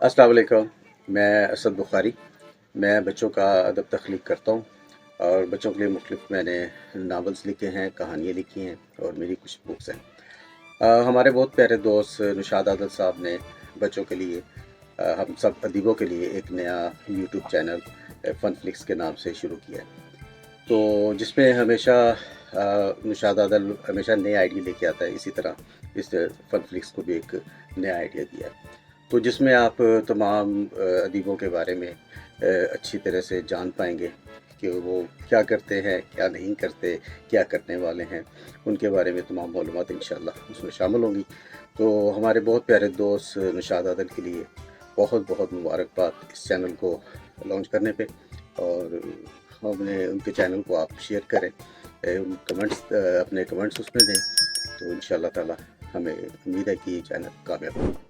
अस्सलाम वालेकुम। मैं असद बुखारी। मैं बच्चों का अदब तख्लीक करता हूँ और बच्चों के लिए मुख्तलिफ मैंने नावल्स लिखे हैं, कहानियाँ लिखी हैं और मेरी कुछ बुक्स हैं। हमारे बहुत प्यारे दोस्त निशाद आदल साहब ने बच्चों के लिए हम सब अदीबों के लिए एक नया यूट्यूब चैनल फ़न फ्लिक्स के नाम से शुरू किया है। तो जिसमें हमेशा निशाद आदल हमेशा नए आइडिया लेके आता है, इसी तरह इस फ़न फ्लिक्स को भी एक नया आइडिया दिया है। तो जिसमें आप तमाम अदीबों के बारे में अच्छी तरह से जान पाएंगे कि वो क्या करते हैं, क्या नहीं करते, क्या करने वाले हैं, उनके बारे में तमाम मालूमात इंशाअल्लाह उसमें शामिल होंगी। तो हमारे बहुत प्यारे दोस्त निशाद आदल के लिए बहुत बहुत मुबारकबाद इस चैनल को लॉन्च करने पे। और हमने उनके चैनल को आप शेयर करें, अपने कमेंट्स उसमें दें, तो इंशाअल्लाह ताला हमें उम्मीद है कि ये चैनल कामयाब होगा।